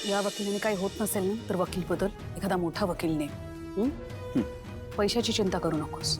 या वकिलाने काही होत नसेल ना तर वकील बदल, एखादा मोठा वकील ने. पैशाची चिंता करू नकोस.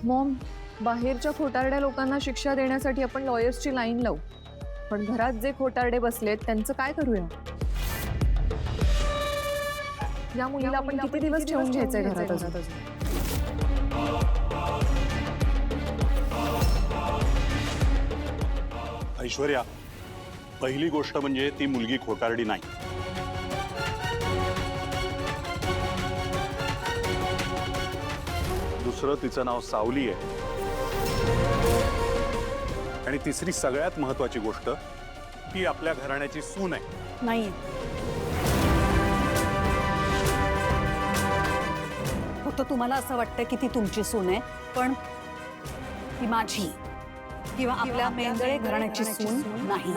मॉम, बाहेरच्या खोटारड्या लोकांना शिक्षा देण्यासाठी आपण लॉयर्सची लाईन लावू, पण घरात जे खोटारडे बसलेत त्यांचं काय करूया? या मुलीला आपण किती दिवस ठेवून घ्यायचंय घरात अजून? ऐश्वर्या, पहिली गोष्ट म्हणजे ती मुलगी खोटारडी नाही. दुसरं, तिचं नाव सावली आहे. आणि तिसरी सगळ्यात महत्वाची गोष्ट, ती आपल्या घराण्याची सून आहे. नाहीये. फक्त तुम्हाला असं वाटतं की ती तुमची सून आहे, पण ती माझी किंवा आपल्या मेंदळे घराण्याची सून नाही.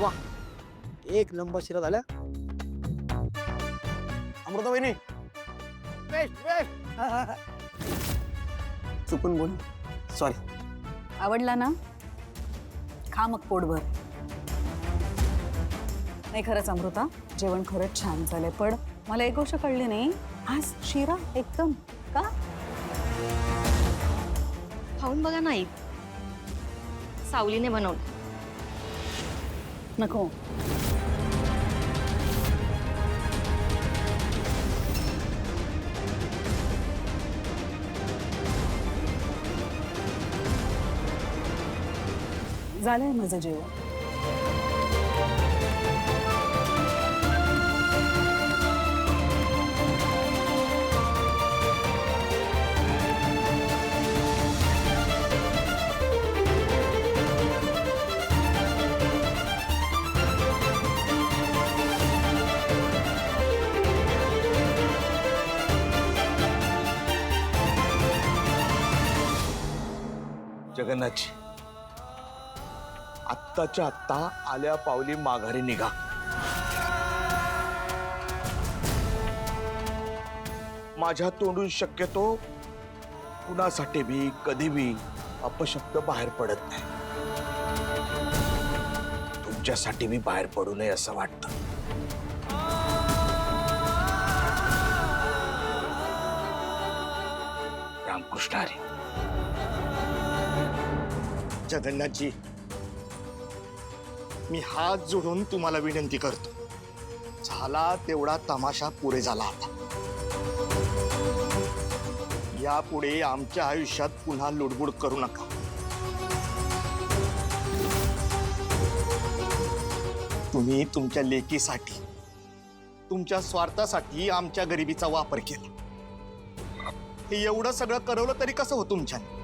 वाह, एक नंबर शिरा झाल्या. अमृता वहिनी, चुकून बोल, सॉरी. आवडला ना? खा मग पोटभर. नाही, खरंच अमृता, जेवण खरंच छान झालंय, पण मला एक गोष्ट कळली नाही, आज शिरा एकदम का? खाऊन बघा. नाही, सावलीने बनवलं. नको. झालंय माझं जेवण. जगन्नाथजी, आत्ताच्या आत्ता आल्या पावली माघारी निघा. माझ्या तोंडून शक्यतो कुणासाठी बी कधी बी अपशब्द बाहेर पडत नाही. तुमच्यासाठी बी बाहेर पडू नये असं वाटतं. रामकृष्ण हरी. जगन्नाथजी, मी हात जोडून तुम्हाला विनंती करतो, झाला तेवढा तमाशा पुरे झाला आता. यापुढे आमच्या आयुष्यात पुन्हा लुडबुड करू नका. तुम्ही तुमच्या लेकीसाठी, तुमच्या स्वार्थासाठी आमच्या गरिबीचा वापर केला. हे एवढं सगळं करवलं तरी कसं हो तुमच्याने?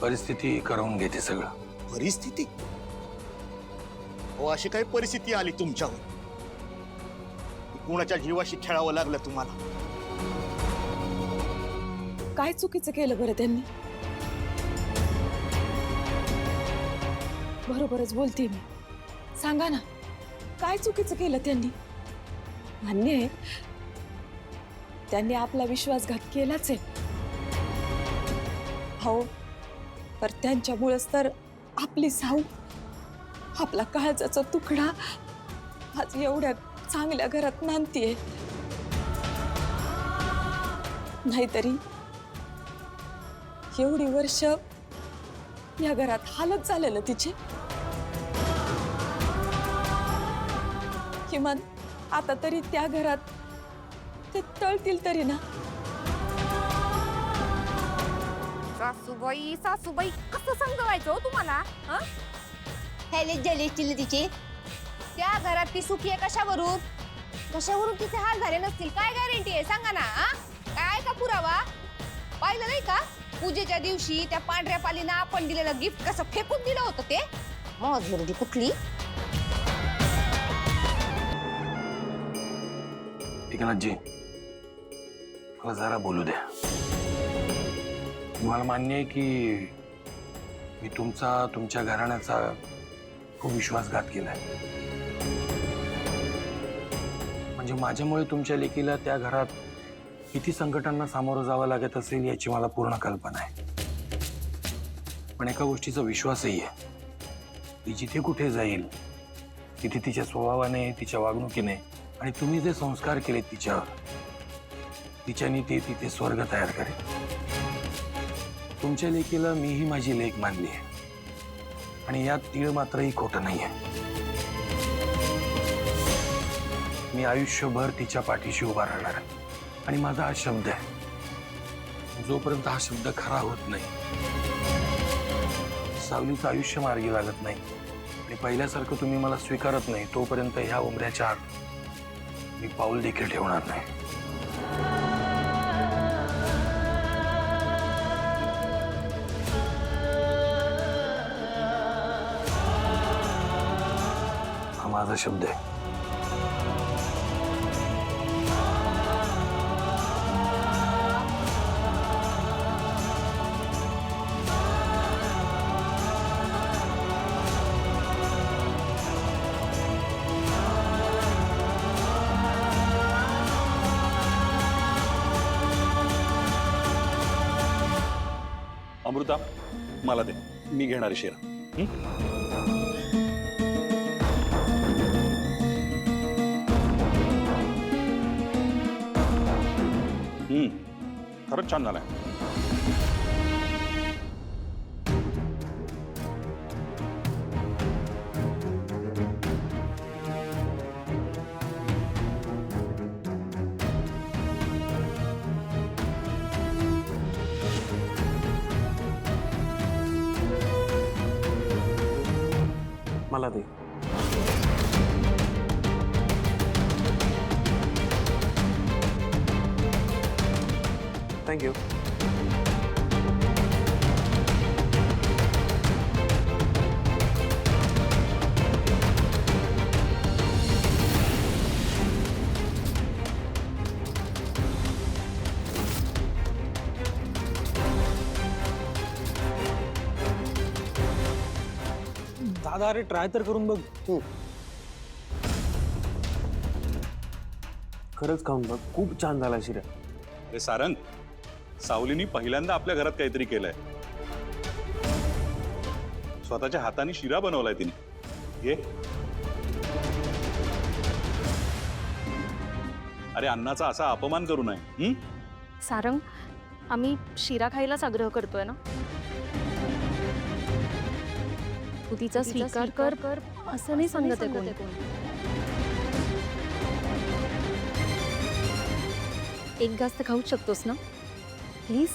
परिस्थिती करवून घेते सगळं. परिस्थिती? हो, अशी काही परिस्थिती आली तुमच्यावर? कुणाच्या जीवाशी खेळावं लागलं तुम्हाला? काय चुकीचं केलं बरं त्यांनी? बरोबरच बोलते मी. सांगा ना, काय चुकीचं केलं त्यांनी? मान्य आहे, त्यांनी आपला विश्वासघात केलाच आहे. हो, पर त्यांच्यामुळेच तर आपली साऊ, आपला काळजाचा तुकडा आज एवढ्या चांगल्या घरात नांदतीये. नाहीतरी एवढी वर्ष या घरात हालत झाले ना तिचे. किमान आता तरी त्या घरात ते तळतील तरी ना. सासूबाई, सासूबाई, कसं समजवायचं हो तुम्हाला? ह्याले जलेतील तिचे. त्या घरात ती सुखी आहे कशावरून? कशावरून तिचे हाल झाले नसतील? काय गॅरंटी आहे सांगा ना? काय का पुरावा? पाहिलं नाही का पूजेच्या दिवशी त्या पांढऱ्या पालीनं आपण दिलेलं गिफ्ट कसं फेकून दिलं होतं ते? मजुरी कुठली? एकनाथजी, मला जरा बोलू द्या. मला मान्य आहे की मी तुमच्या घराण्याचा खूप विश्वासघात केलाय. म्हणजे माझ्यामुळे तुमच्या लेकीला त्या घरात किती संकटांना सामोरं जावं लागत असेल याची मला पूर्ण कल्पना आहे. पण एका गोष्टीचा विश्वासही आहे, ती जिथे कुठे जाईल तिथे तिच्या स्वभावाने, तिच्या वागणुकीने आणि तुम्ही जे संस्कार केले तिच्याने ते तिथे स्वर्ग तयार करेल. तुमच्या लेकीला मीही माझी लेक मानली आहे आणि यात तीळ मात्रही खोटं नाहीये. मी आयुष्यभर तिच्या पाठीशी उभा राहणार आहे आणि माझा हा शब्द आहे, जोपर्यंत हा शब्द खरा होत नाही, सावलीचं आयुष्य मार्गी लागत नाही आणि पहिल्यासारखं तुम्ही मला स्वीकारत नाही, तोपर्यंत ह्या उमऱ्याच्या आत मी पाऊल देखील ठेवणार नाही. हा माझा शब्द आहे. अमृता, मला दे, मी घेणार आहे शिरा. खरंच छान झालाय. मला दे. थँक्यू. दादा, अरे ट्राय तर करून बघ. खरंच खाऊन बघ, खूप छान झाला शिरा. अरे सारंग, सावलीनी पहिल्यांदा आपल्या घरात काहीतरी केलंय. स्वतःच्या हाताने शिरा बनवलाय तिने. घे. अरे अन्नाचा असा अपमान करू नये. सारंग, आम्ही शिरा खायलाच आग्रह करतोय ना. तू तिचा स्वीकार कर असं नाही सांगत आहे कोणी. एक घास तर खाऊच शकतोस ना प्लीज.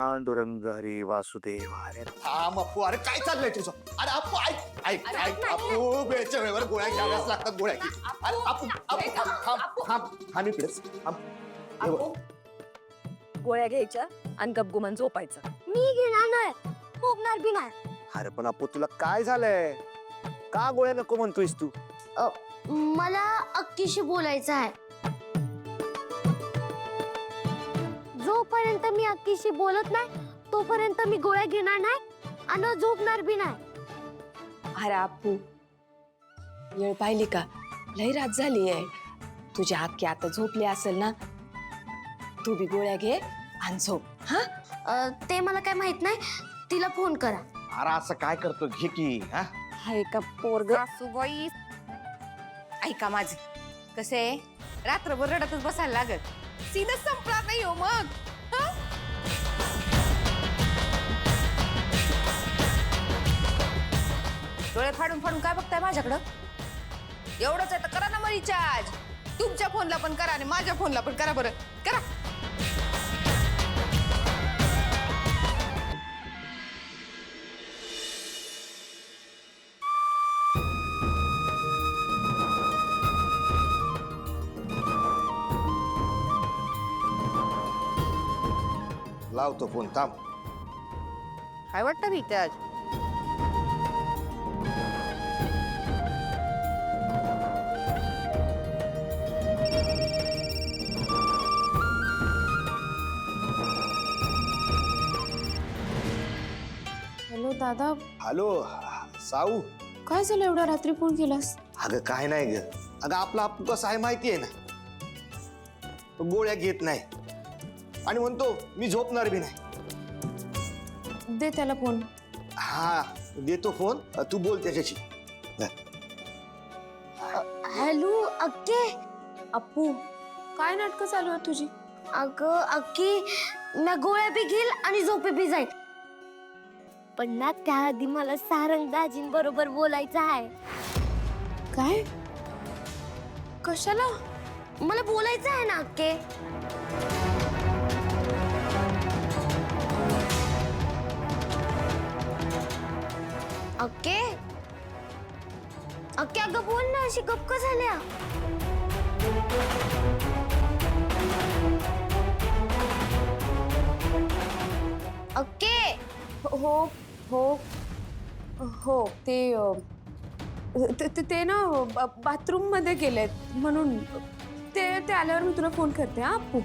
पांडुरंग हरी वासुदेव. अरे थांब अप्पू, अरे काय चाललंय तुझं? अरे अप्पू ऐक ऐक ऐक अप्पू, वेळच्या वेळेवर गोळ्या घ्याव्याच लागतात. गोळ्या घे. अरे अप्पू अप्पू थांब थांब थांब इकडेच थांब. हे बघ. गोळ्या घ्यायच्या आणि गपगुमान झोपायचं. मी घेणार नाही, झोपणार बी नाही. अरे पण अप्पू, तुला काय झालंय? का गोळ्या नको म्हणतोयस तू? मला अक्कीशी बोलायचं आहे. जोपर्यंत मी अक्कीशी बोलत नाही तोपर्यंत मी गोळ्या घेणार नाही आणि झोपणार बी नाही. अरे अप्पू, वेळ पाहिली का? लई रात झाली आहे. तुझी अक्की आता झोपली असेल ना, तू बी गोळ्या घे आणि झोप. हा, ते मला काय माहित नाही, तिला फोन करा. अरे असं काय करतो घे की हा हाय का पोरग सासूबाई ऐका माझं कसं आहे रात्रभर रडतच बसायला लागत सीनच संपला नाही हो मग हं? डोळे फाडून फाडून काय बघताय माझ्याकडं एवढंच आहे तर करा ना मग रिचार्ज तुमच्या फोनला पण करा आणि माझ्या फोनला पण करा बरं करा. लावतो फोन थांब. काय वाटतं मी आज हॅलो दादा, हॅलो साऊ. काय झालं एवढ्या रात्री फोन केलास? अगं काय नाही ग. अगं आपला आपू कसं आहे माहिती आहे ना, तो गोळ्या घेत नाही आणि म्हणतो मी झोपणार बी नाही. दे त्याला फोन. हा देतो फोन, तू बोल त्याच्याशी. हॅलो अक्के. अप्पू, काय नाटकं चालू आहे तुझी? अगं अक्की, मी गोळ्या बी घेईल आणि झोपे बी जाईल, पण ना त्याआधी मला सारंग दाजींबरोबर बोलायचं आहे. काय? कशाला? मला बोलायचं आहे ना अक्के. अक्के अक्के अगं बोल ना, अशी गप्प का झाल्या? अक्के. हो हो हो ते ना बाथरूम मध्ये गेलेत म्हणून ते आल्यावर मी तुला फोन करते. हा अप्पू.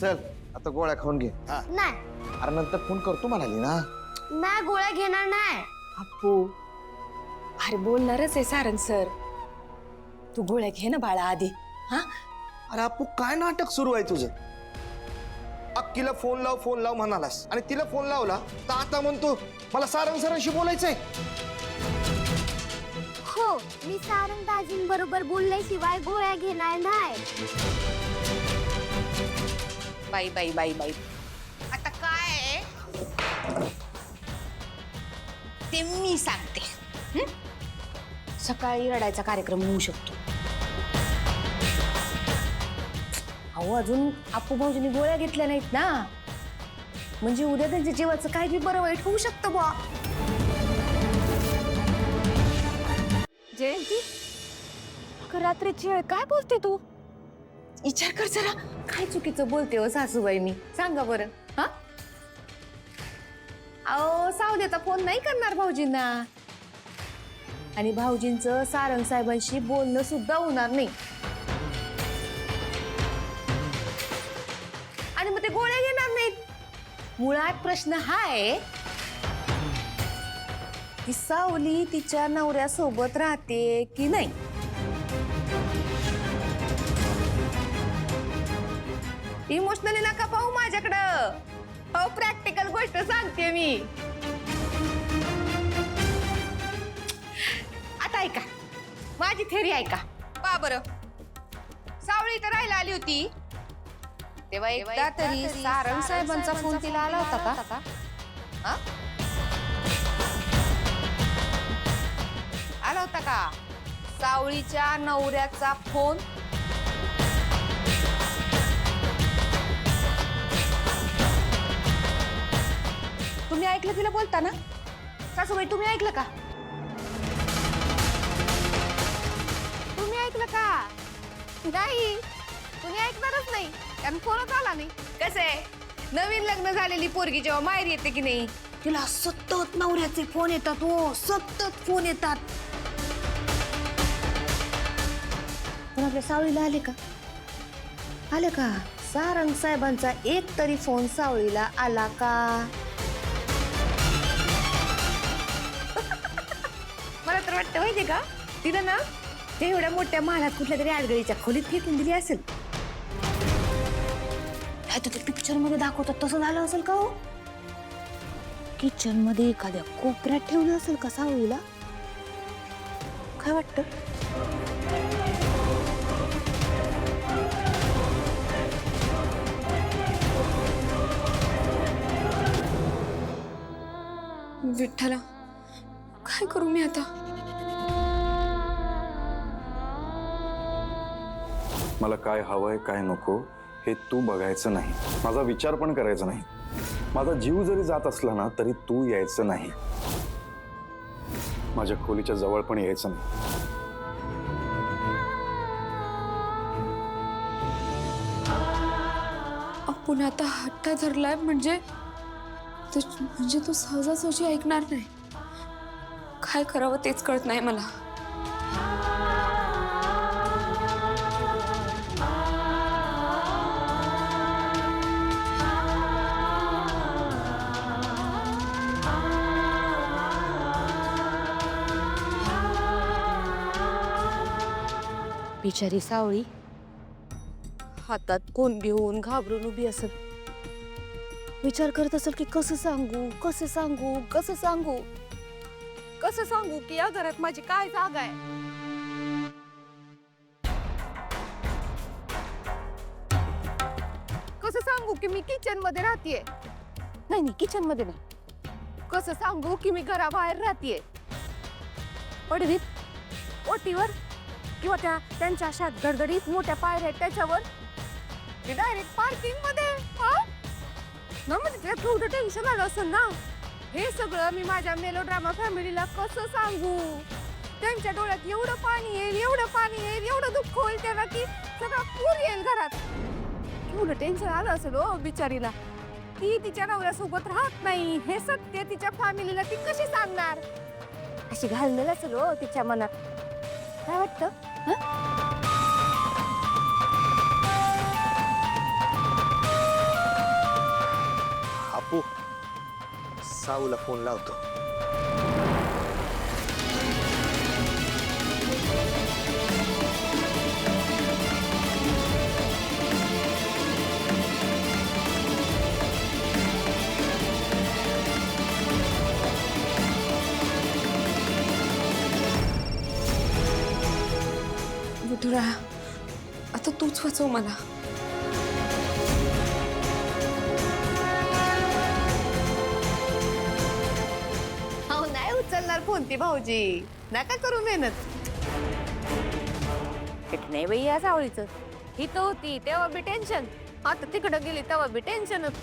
चल आता गोळ्या खाऊन घे. नाही, अरे नंतर फोन करतो म्हणाली ना. नाही गोळ्या घेणार नाही. अप्पू, अरे बोलणारच आहे सारंग सर. तू गोळ्या घे ना बाळा आधी. हा अरे आपू काय नाटक सुरू आहे तुझं? अक्कीला फोन लाव म्हणालास आणि तिला फोन लावला तर आता म्हणतो मला सारंग सरांशी बोलायचंय. हो, मी सारंग दाजींबरोबर बोलल्याशिवाय गोळ्या घेणार नाही. बाई बाई बाई बाई आता काय आहे? ते मी सांगते. हं? सकाळी रडायचा कार्यक्रम होऊ शकतो. अहो अजून अप्पू भाऊजींनी गोळ्या घेतल्या नाहीत ना, म्हणजे उद्या त्यांच्या जीवाचं काही बी बरं वाईट होऊ शकतं बा. जयंती, रात्रीची वेळ काय बोलते तू? विचार कर जरा, काय चुकीचं बोलते हो सासूबाई मी, सांगा बरं. हा अहो सावलेचा फोन नाही करणार भाऊजींना आणि भाऊजींचं सारंग साहेबांशी बोलणं सुद्धा होणार नाही आणि मग ते गोळ्या घेणार नाहीत. मुळात प्रश्न हा आहे की सावली तिच्या नवऱ्यासोबत राहते की नाही. इमोशनली नका पाहू माझ्याकडं, हो प्रॅक्टिकल गोष्ट सांगते मी. आता ऐका माझी थेरी, ऐका पहा बरं. सावळी तर राहायला आली होती तेव्हा एकदा तरी सारंग साहेबांचा फोन तिला आला होता का? हा? आला होता का सावळीच्या नवऱ्याचा फोन? तुम्ही ऐकलं तिला बोलताना? सासूबाई तुम्ही ऐकलं का? तुम्ही ऐकलं का? नाही, तुम्ही ऐकणारच नाही कारण फोनच आला नाही. कसे नवीन लग्न झालेली पोरगी जेव्हा माहेर येते की नाही, तिला सतत नवऱ्याचे फोन येतात. हो सतत फोन येतात. पण आपल्या सावळीला आले का? आले का? सारंग साहेबांचा एक तरी फोन सावळीला आला का? मला तर वाटतं माहितीये का, तिला ना ते एवढ्या मोठ्या महालात कुठल्या तरी आडगळीच्या खोलीत फेकून दिली असेल. आता ते पिक्चर मध्ये दाखवतात तसं झालं असेल का हो? किचन मध्ये एखाद्या कोपऱ्यात ठेवलं असेल का सावळीला? काय वाटतं? विठ्ठला, काय करू मी आता? मला काय हवंय काय नको हे तू बघायचं नाही, माझा विचार पण करायचा नाही. माझा जीव जरी जात असला ना तरी तू यायचं नाही, माझ्या खोलीच्या जवळ पण यायचं नाही. आपण आता हट्ट धरलाय म्हणजे तो सहजासहजी ऐकणार नाही. काय करावं तेच कळत नाही मला. बिचारी सावळी हातात कोण घेऊन घाबरून उभी असेल. विचार करत असेल की कसं सांगू कसं सांगू कसं सांगू कसं सांगू की या घरात माझी काय जागा आहे. कसं सांगू की मी किचन मध्ये राहतेय. नाही किचन मध्ये नाही. कसं सांगू की मी घराबाहेर राहतेय. पडवीत ओटीवर किंवा त्यांच्या अशा गडगडीत मोठ्या पायऱ्या आहेत त्याच्यावर डायरेक्ट पार्किंग मध्ये. ना म्हणजे त्याला केवढं टेन्शन आलं असेल ना. हे सगळं मी माझ्या मेलोड्रामा फॅमिलीला कसं सांगू. त्यांच्या डोळ्यात एवढं पाणी येईल एवढं दुःख होईल तेव्हा की सगळा पूर येईल घरात. केवढं टेन्शन आलं असेल हो बिचारीला. ती तिच्या नवऱ्यासोबत राहत नाही हे सत्य तिच्या फॅमिलीला ती कशी सांगणार. अशी घाललेलं असेल हो तिच्या मनात. काय वाटतं? आपू, साऊला फोन लावतो. विठुरा, आता तूच वाचव मला. हो नाही उचलणार कोणती भाऊजी. नका करू मेहनत. नाही बाई या सावळीचं. इथं होती तेव्हा बी टेन्शन, आता तिकडं गेली तेव्हा बी टेन्शनच.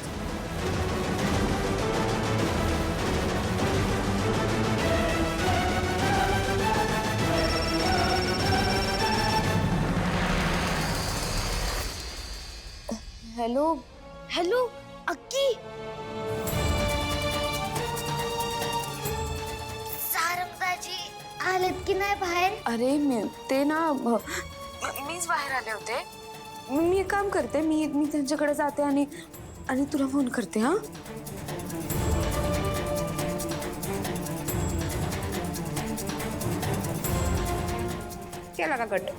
हॅलो हॅलो अक्की, सारंगदाजी आलेत की नाही बाहेर? अरे ते ना मीच बाहेर आले होते. मी एक काम करते, मी त्यांच्याकडे जाते आणि तुला फोन करते. हा केला का कट?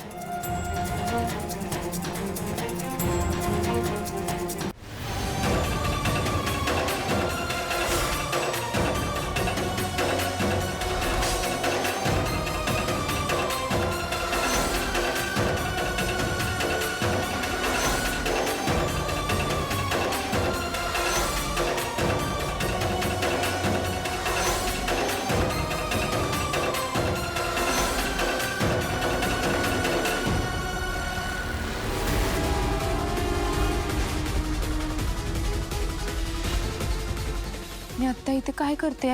मी आत्ता इथे काय करते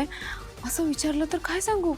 असं विचारलं तर काय सांगू.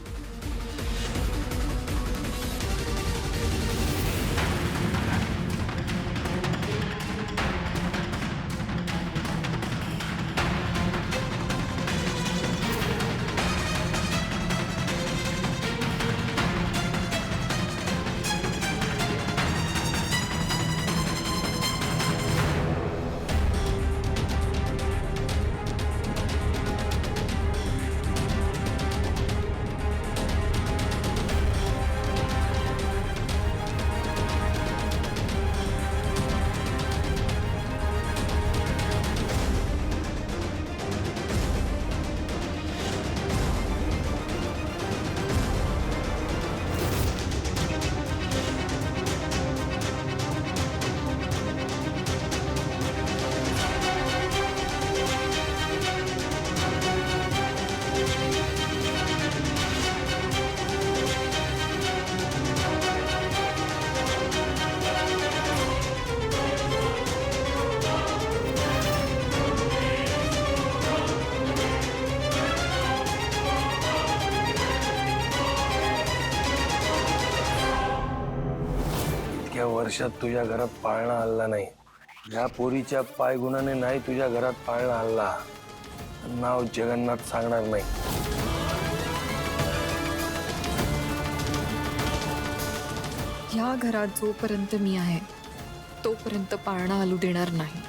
वर्षात तुझ्या घरात पाळणा हल्ला नाही. या पोरीच्या पायगुणाने नाही तुझ्या घरात पाळणा हल्ला. नाव जगन्नाथ सांगणार नाही. या घरात जोपर्यंत मी आहे तोपर्यंत पाळणा हलू देणार नाही.